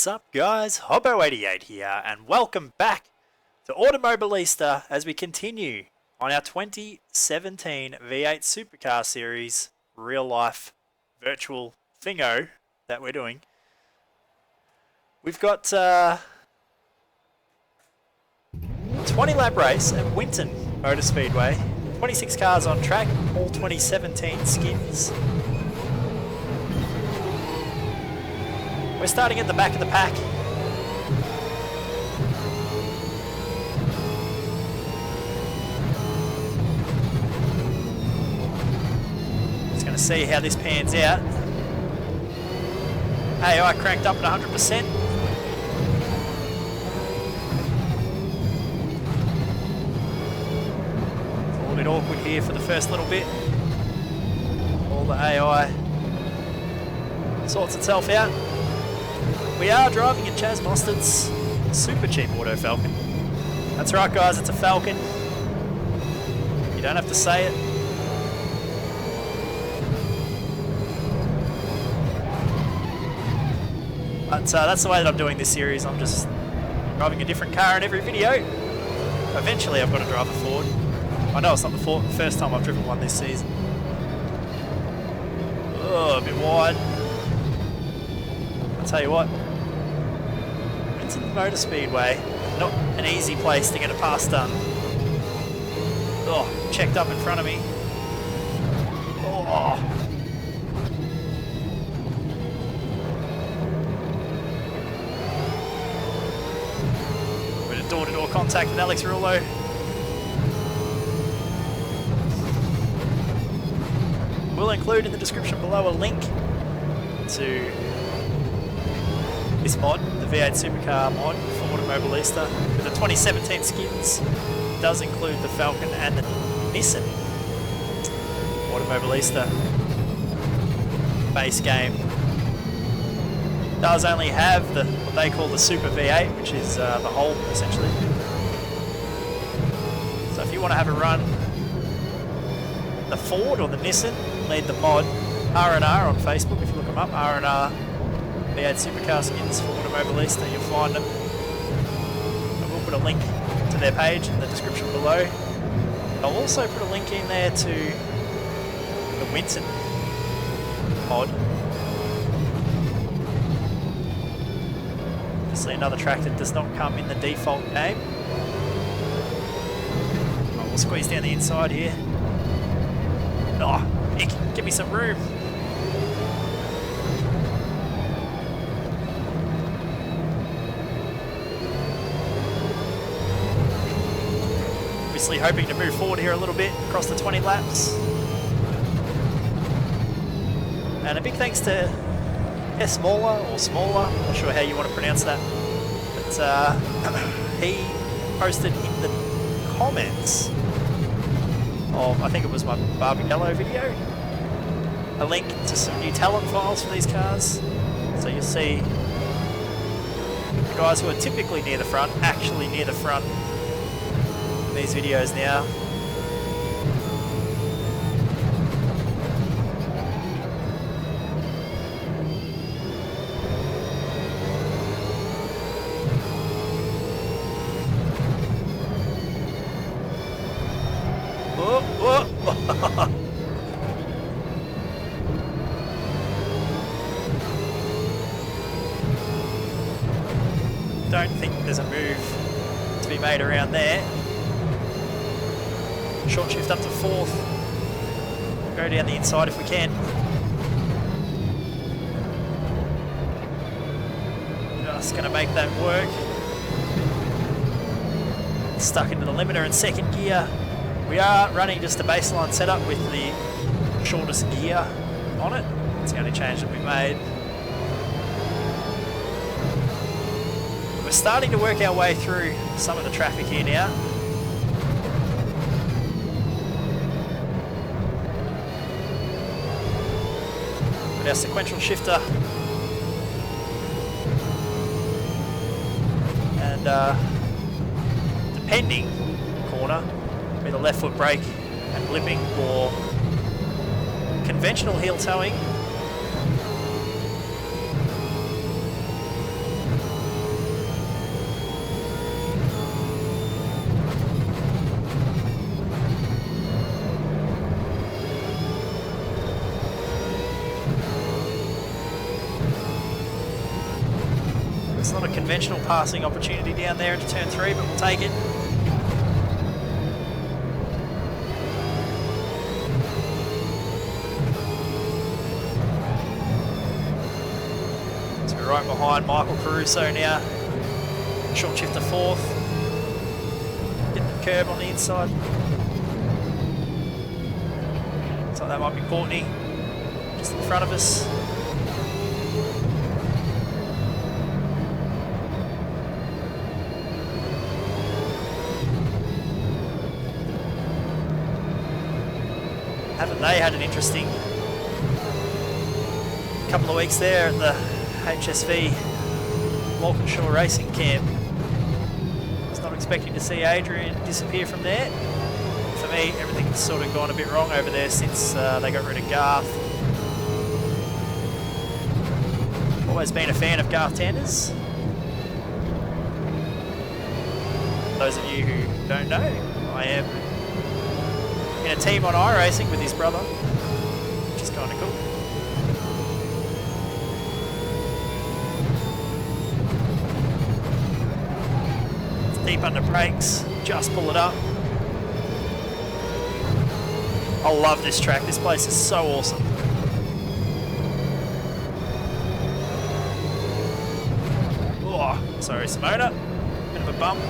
What's up guys, Hobo88 here and welcome back to Automobilista as we continue on our 2017 V8 Supercar series, real life virtual thingo that we're doing. We've got a 20 lap race at Winton Motor Speedway, 26 cars on track, all 2017 skins. We're starting at the back of the pack. Just going to see how this pans out. AI cranked up at 100%. It's a little bit awkward here for the first little bit. All the AI sorts itself out. We are driving in Chaz Mostard's super cheap auto Falcon. That's right guys, it's a Falcon. You don't have to say it. But that's the way that I'm doing this series. I'm just driving a different car in every video. Eventually I've got to drive a Ford. I know it's not the first time I've driven one this season. Oh, a bit wide. I'll tell you what. Winton Motor Speedway, not an easy place to get a pass done. Oh, checked up in front of me. Oh. Bit of door-to-door contact with Alex Rullo. We'll include in the description below a link to this mod, the V8 Supercar mod for Automobilista, with the 2017 skins. It does include the Falcon and the Nissan Automobilista base game. It does only have the what they call the Super V8, which is the whole essentially. So if you want to have a run the Ford or the Nissan, need the mod RnR on Facebook. If you look them up, RnR V8 Supercar skins for Automobilista, you'll find them. I will put a link to their page in the description below. I'll also put a link in there to the Winton mod. Obviously another track that does not come in the default game. Oh, we'll squeeze down the inside here. Oh, Nick, give me some room. Hoping to move forward here a little bit across the 20 laps. And a big thanks to Smaller, not sure how you want to pronounce that, but he posted in the comments of, I think it was my Barbagallo video, a link to some new talent files for these cars. So you'll see the guys who are typically near the front, actually near the front these videos now. Oh, oh. Don't think there's a move to be made around there. Short shift up to fourth. Go down the inside if we can. Just going to make that work. Stuck into the limiter in second gear. We are running just a baseline setup with the shortest gear on it. It's the only change that we made. We're starting to work our way through some of the traffic here now. Our sequential shifter and depending corner, either left foot brake and blipping or conventional heel towing. conventional passing opportunity down there into turn 3, but we'll take it. So we're right behind Michael Caruso now. Short shift to 4th. Getting the curb on the inside. Looks like that might be Courtney just in front of us. Haven't they had an interesting couple of weeks there at the HSV Walkinshaw Racing Camp? I was not expecting to see Adrian disappear from there. For me, everything's sort of gone a bit wrong over there since they got rid of Garth. Always been a fan of Garth Tanders. Those of you who don't know, I am in a team on iRacing with his brother, which is kind of cool. It's deep under brakes, just pull it up. I love this track, this place is so awesome. Oh, sorry Simona, bit of a bump.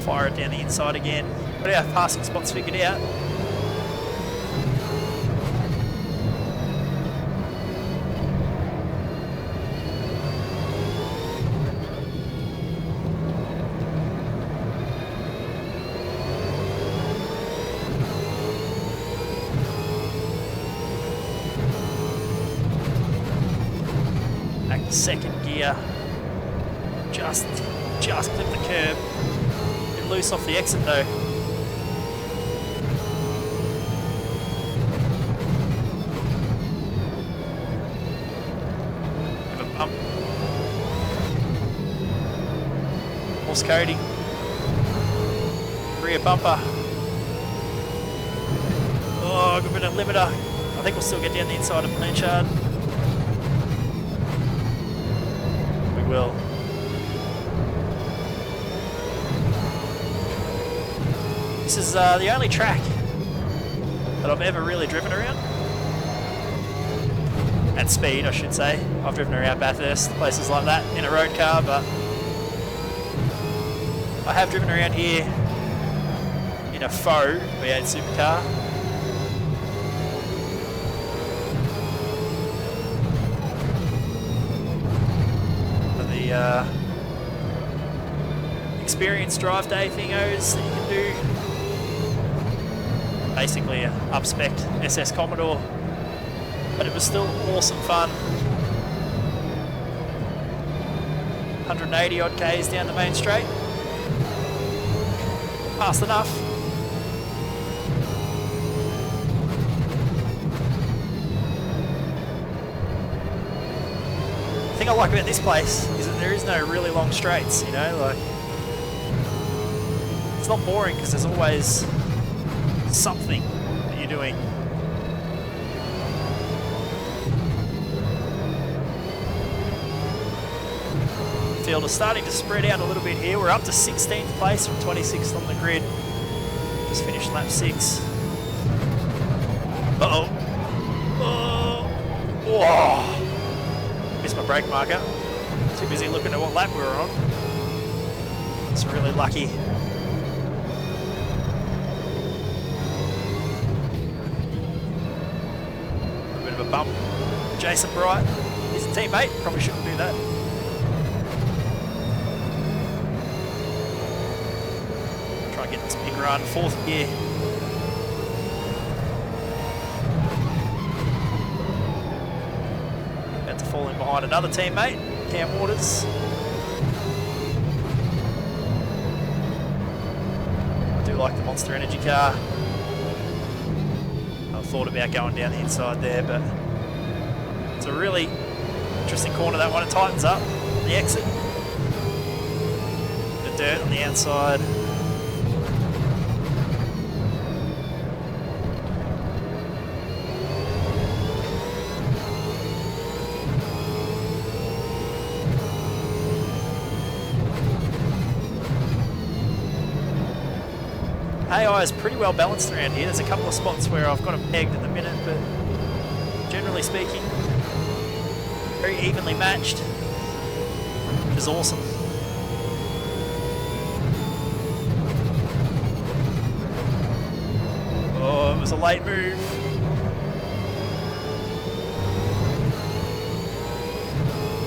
Fire it down the inside again. Got our passing spots figured out. Back to second gear. Just clip the curb. Loose off the exit though. Have a bump. Horse Cody. Rear bumper. Oh, good bit of limiter. I think we'll still get down the inside of Blanchard. We will. This is the only track that I've ever really driven around. At speed, I should say. I've driven around Bathurst, places like that, in a road car, but I have driven around here in a faux V8 Supercar. For the experience drive day thingos that you can do. Basically a up-spec SS Commodore, but it was still awesome fun. 180 odd Ks down the main straight. Fast enough. The thing I like about this place is that there is no really long straights, you know, like it's not boring because there's always something that you're doing. Field is starting to spread out a little bit here. We're up to 16th place from 26th on the grid. Just finished lap 6. Uh-oh. Oh. Whoa. Missed my brake marker. Too busy looking at what lap we were on. It's really lucky. A bump. Jason Bright, he's a teammate, probably shouldn't do that. Try and get this big run, 4th gear. About to fall in behind another teammate, Cam Waters. I do like the Monster Energy car. Thought about going down the inside there, but it's a really interesting corner, that one. It tightens up on the exit. dirt on the outside. AI is pretty well balanced around here. There's a couple of spots where I've got it pegged at the minute, but generally speaking, very evenly matched, which is awesome. Oh, it was a late move.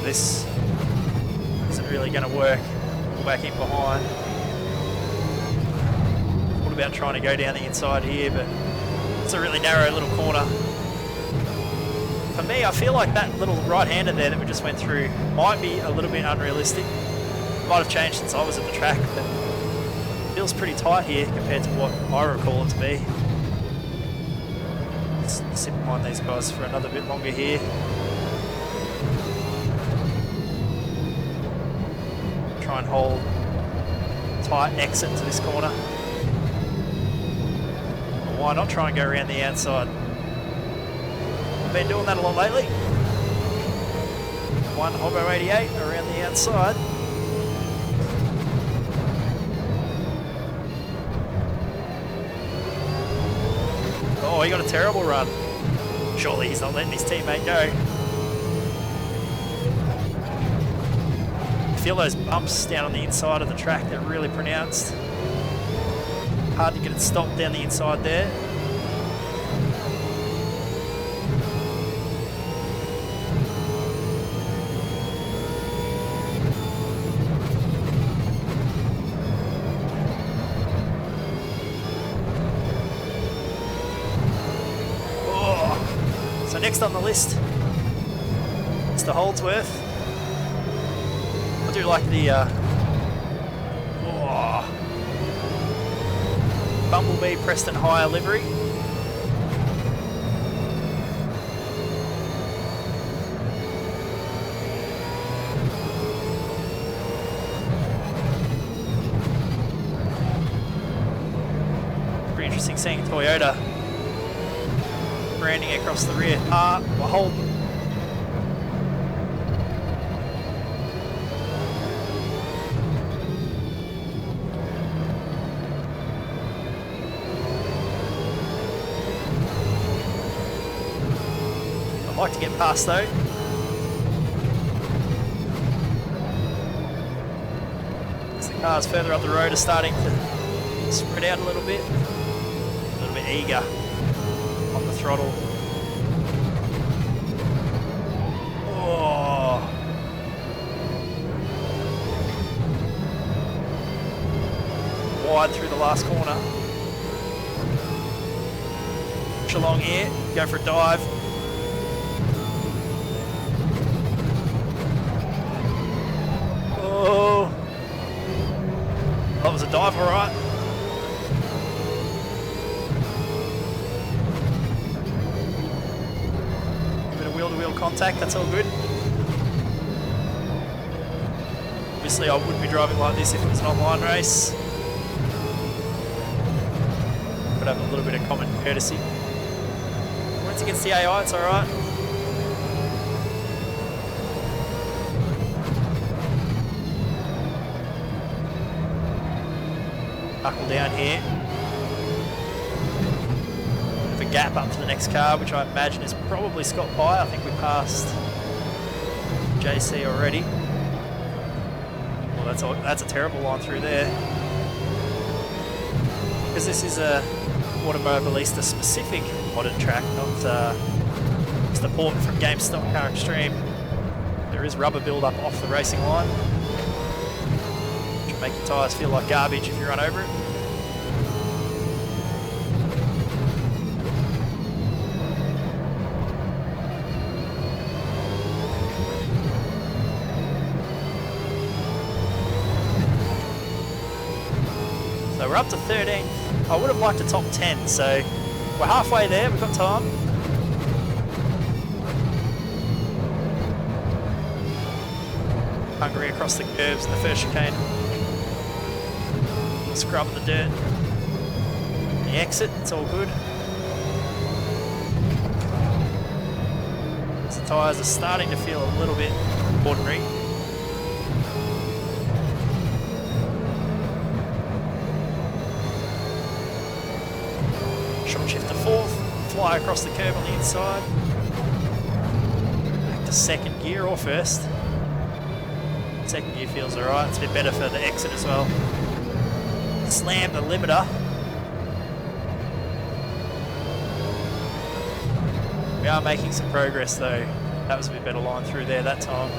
This isn't really going to work. Pull back in behind. About trying to go down the inside here, but it's a really narrow little corner. For me, I feel like that little right-hander there that we just went through might be a little bit unrealistic. Might have changed since I was at the track, but it feels pretty tight here compared to what I recall it to be. Let's sit behind these guys for another bit longer here. Try and hold tight exit to this corner. Why not try and go around the outside? I've been doing that a lot lately. One Hobbo 88 around the outside. Oh, he got a terrible run. Surely he's not letting his teammate go. Feel those bumps down on the inside of the track, they're really pronounced. Hard to get it stopped down the inside there. Oh. So next on the list, Mr. Holdsworth. I do like the Bumblebee Preston Hire livery. Pretty interesting seeing Toyota branding across the rear. We're holding. I'd like to get past though. As the cars further up the road are starting to spread out a little bit eager on the throttle. Oh. Wide through the last corner. Push along here, go for a dive. Oh, that was a dive, all right. A bit of wheel-to-wheel contact, that's all good. Obviously, I wouldn't be driving like this if it was an online race. Could have a little bit of common courtesy. Once against the AI, it's all right. Buckle down here. Bit of a gap up to the next car, which I imagine is probably Scott Pye. I think we passed JC already. Well, that's a terrible line through there. Because this is a Automobilista specific modded track, not just a port from GameStop Car Extreme. There is rubber build-up off the racing line. Make your tyres feel like garbage if you run over it. So we're up to 13th. I would have liked a top 10, so we're halfway there, we've got time. Hungary across the curves in the first chicane. scrubbing the dirt. The exit, it's all good. The tyres are starting to feel a little bit ordinary. Short shift to fourth, fly across the curb on the inside. Back to second gear or first. Second gear feels alright, it's a bit better for the exit as well. Slam the limiter. We are making some progress though. That was a bit better line through there that time.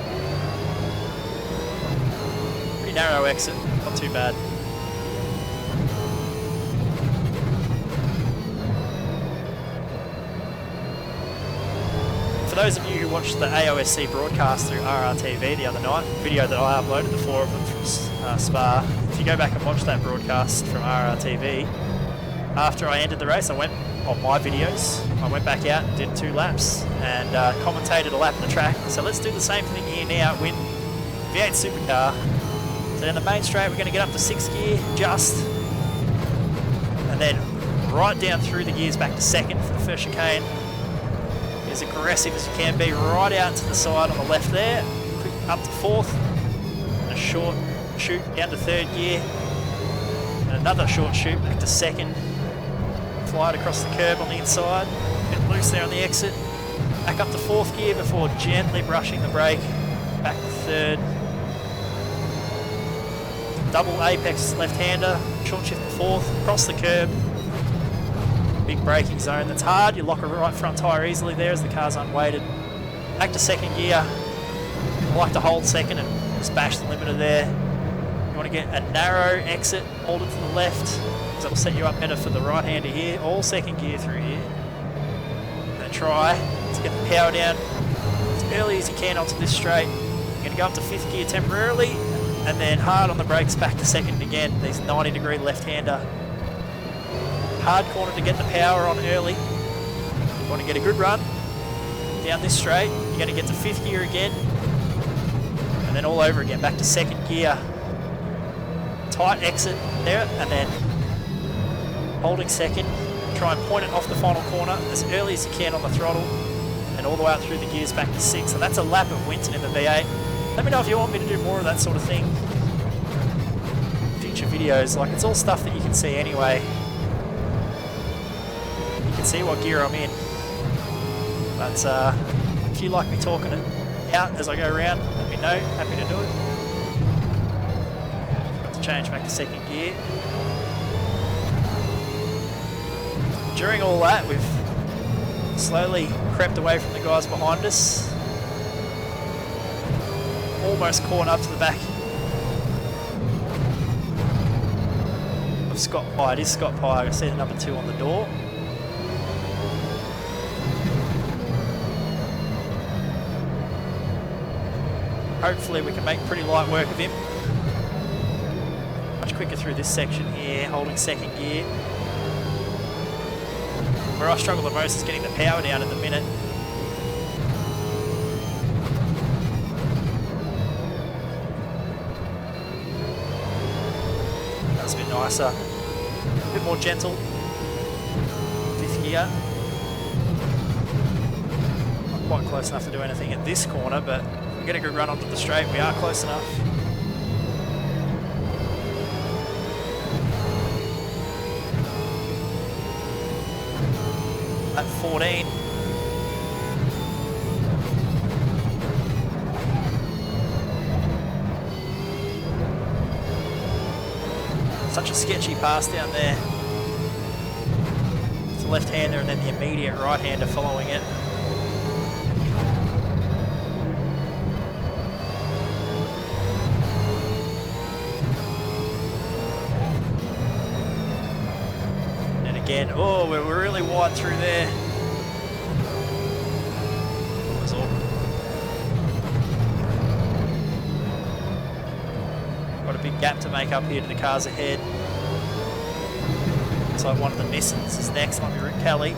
Pretty narrow exit, not too bad. For those of you who watched the AOSC broadcast through RRTV the other night, video that I uploaded, the 4 of them from Spa, if you go back and watch that broadcast from RRTV, after I ended the race, I went on my videos, I went back out and did 2 laps and commentated a lap of the track. So let's do the same thing here now at Winton V8 Supercar. So in the main straight, we're going to get up to 6th gear, just, and then right down through the gears back to 2nd for the first chicane. As aggressive as you can be, right out to the side on the left there, quick up to 4th, and a short shoot down to 3rd gear, and another short shoot back to 2nd. Fly it across the curb on the inside, get loose there on the exit, back up to 4th gear before gently brushing the brake, back to 3rd. Double apex left-hander, short shift to 4th, across the curb. Big braking zone that's hard, you lock a right front tyre easily there as the car's unweighted. Back to 2nd gear, I like to hold 2nd and just bash the limiter there. You want to get a narrow exit, hold it to the left, because it'll set you up better for the right-hander here, all 2nd gear through here. And then try to get the power down as early as you can onto this straight. You're going to go up to 5th gear temporarily, and then hard on the brakes back to 2nd again, these 90-degree left-hander. Hard corner to get the power on early. You want to get a good run down this straight. You're going to get to 5th gear again, and then all over again, back to 2nd gear. Tight exit there, and then holding 2nd. Try and point it off the final corner as early as you can on the throttle, and all the way up through the gears back to 6th. And that's a lap of Winton in the V8. Let me know if you want me to do more of that sort of thing. Future videos, like it's all stuff that you can see anyway. You can see what gear I'm in. But if you like me talking it out as I go around, let me know. Happy to do it. Got to change back to 2nd gear. During all that, we've slowly crept away from the guys behind us. Almost caught up to the back of Scott Pye. It is Scott Pye. I can see the number 2 on the door. Hopefully we can make pretty light work of him. Much quicker through this section here, holding 2nd gear. Where I struggle the most is getting the power down at the minute. That's a bit nicer. A bit more gentle. 5th gear. Not quite close enough to do anything at this corner, but if we get a good run onto the straight, we are close enough. At 14. Such a sketchy pass down there. It's a left-hander and then the immediate right-hander following it. Again, oh, we're really wide through there. That was all. Got a big gap to make up here to the cars ahead. Looks like one of the Nissans is next, might be Rick Kelly.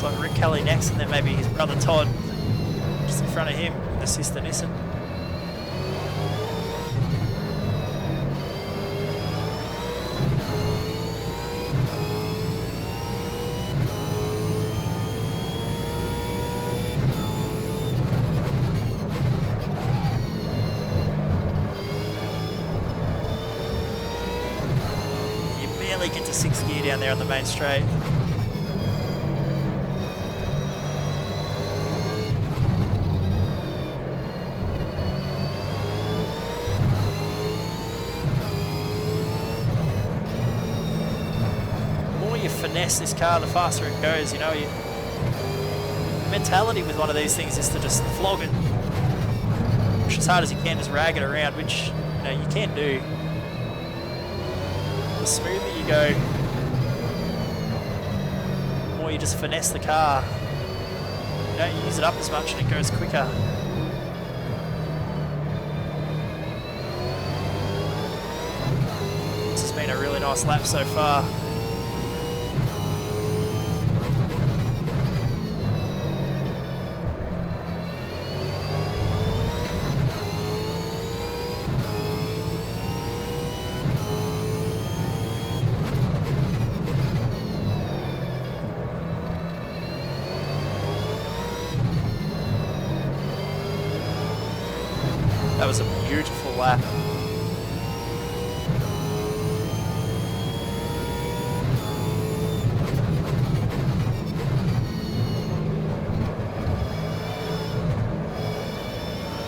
like Rick Kelly next, and then maybe his brother Todd just in front of him, the sister Nissan. You barely get to 6th gear down there on the main straight. Finesse this car, the faster it goes. You know, the mentality with one of these things is to just flog it, push as hard as you can, just rag it around, which you can do. The smoother you go, the more you just finesse the car. You don't use it up as much and it goes quicker. This has been a really nice lap so far. That was a beautiful lap.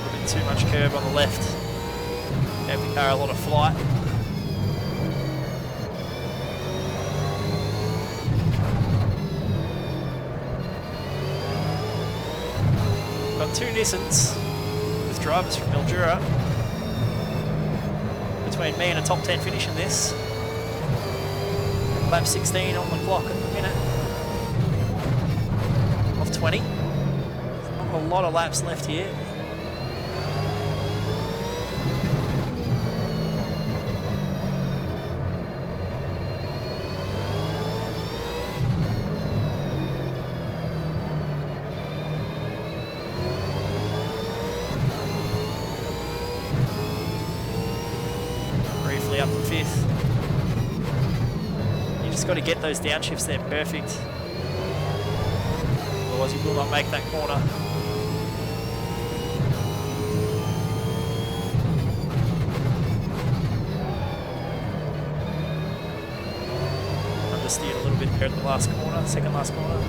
A bit too much curve on the left. Gave the car a lot of flight. Got two Nissans. Drivers from Mildura. Between me and a top 10 finish in this. Lap 16 on the clock at the minute. Of 20. Not a lot of laps left here. Up to 5th. You just got to get those downshifts there perfect. Otherwise you will not make that corner. Understeered a little bit there at the last corner, second last corner.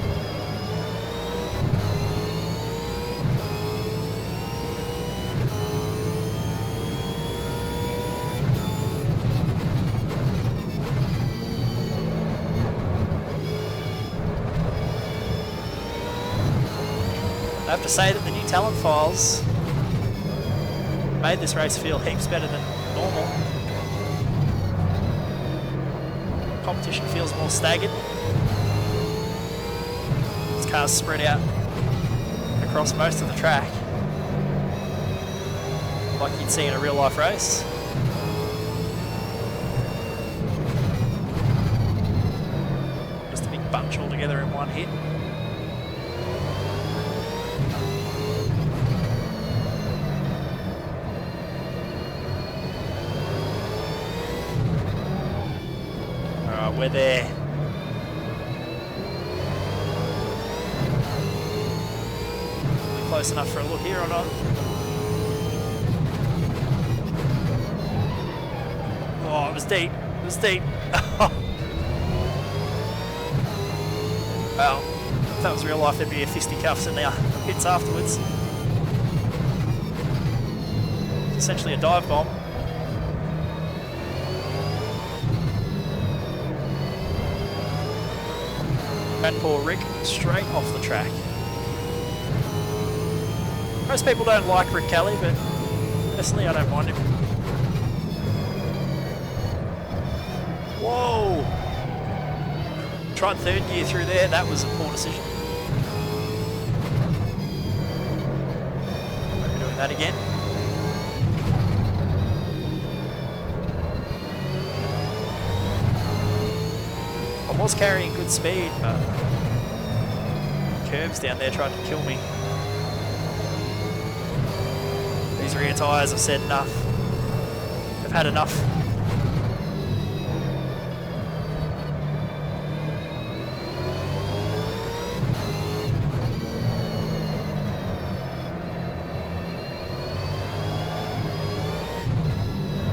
I have to say that the new talent files made this race feel heaps better than normal. Competition feels more staggered. This car's spread out across most of the track, like you'd see in a real life race. Just a big bunch all together in one hit. We're there. Are we close enough for a look here or not? Oh, it was deep. It was deep. Well, if that was real life, there'd be a fisticuffs in the pits afterwards. It's essentially a dive bomb. And poor Rick straight off the track. Most people don't like Rick Kelly, but personally I don't mind him. Whoa! Tried third gear through there, that was a poor decision. We're doing that again. I was carrying good speed, but curbs down there tried to kill me. These rear tyres have said enough. They've had enough.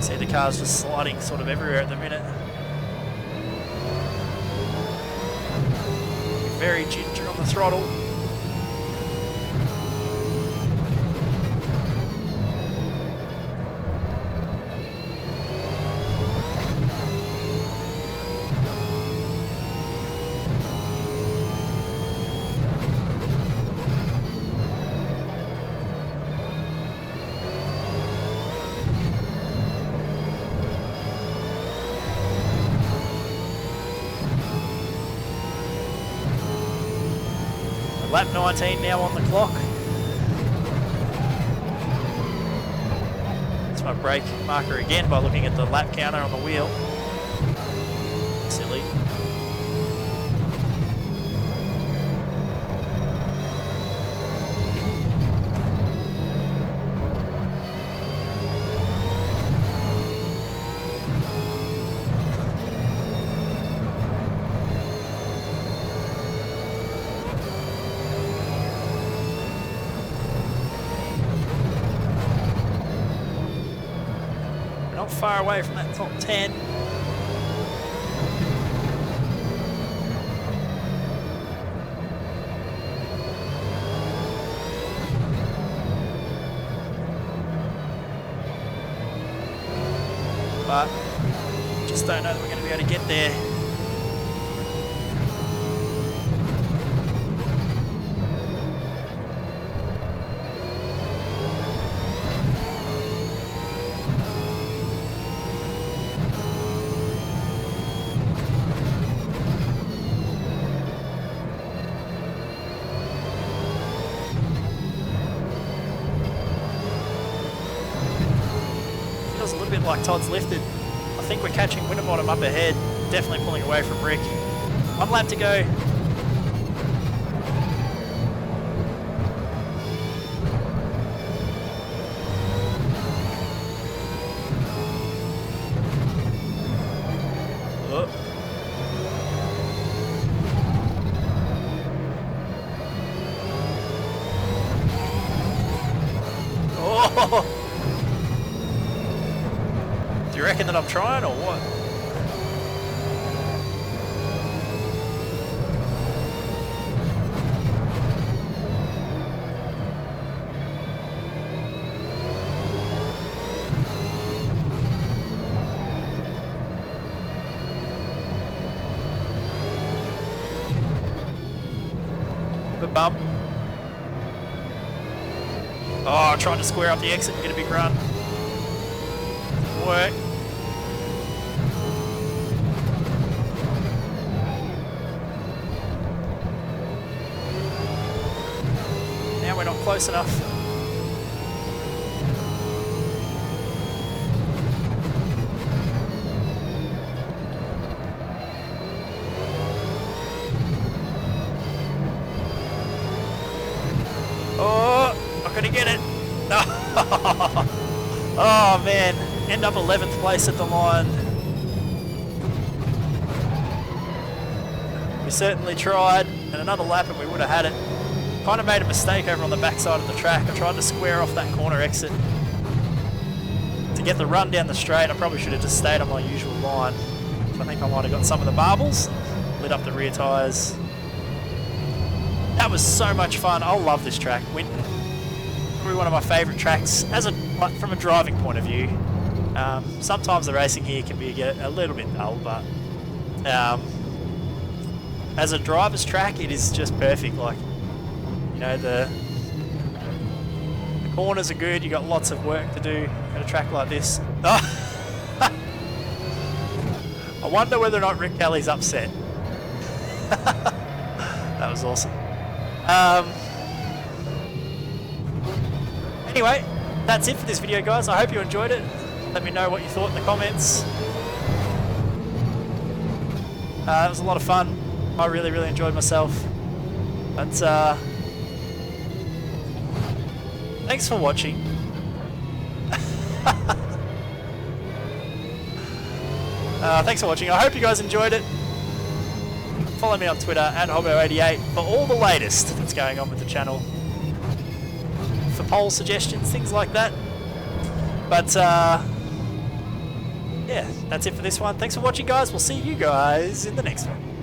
See the car's just sliding sort of everywhere at the minute. Very ginger on the throttle. Lap 19 now on the clock. That's my brake marker again by looking at the lap counter on the wheel. Silly. Not far away from that top 10. But just don't know that we're going to be able to get there. Feels a little bit like Todd's lifted. I think we're catching Winterbottom up ahead, definitely pulling away from Rick. 1 lap to go. Oh! Do you reckon that I'm trying or what? The bump. Oh, trying to square up the exit and get a big run. Didn't work. Now we're not close enough. Oh, not gonna get it. No. Oh man, end up 11th place at the line. We certainly tried, and another lap and we would have had it. Kind of made a mistake over on the backside of the track. I tried to square off that corner exit to get the run down the straight. I probably should have just stayed on my usual line. I think I might have got some of the marbles, lit up the rear tyres. That was so much fun. I love this track. Winton, probably one of my favourite tracks as from a driving point of view. Sometimes the racing here can be a little bit dull, but as a driver's track, it is just perfect. Like, you know, the corners are good. You got lots of work to do at a track like this. Oh. I wonder whether or not Rick Kelly's upset. That was awesome. Anyway, that's it for this video, guys. I hope you enjoyed it. Let me know what you thought in the comments. It was a lot of fun. I really enjoyed myself. But thanks for watching. Thanks for watching. I hope you guys enjoyed it. Follow me on Twitter at Hobo88 for all the latest that's going on with the channel. For poll suggestions, things like that. But yeah, that's it for this one. Thanks for watching, guys. We'll see you guys in the next one.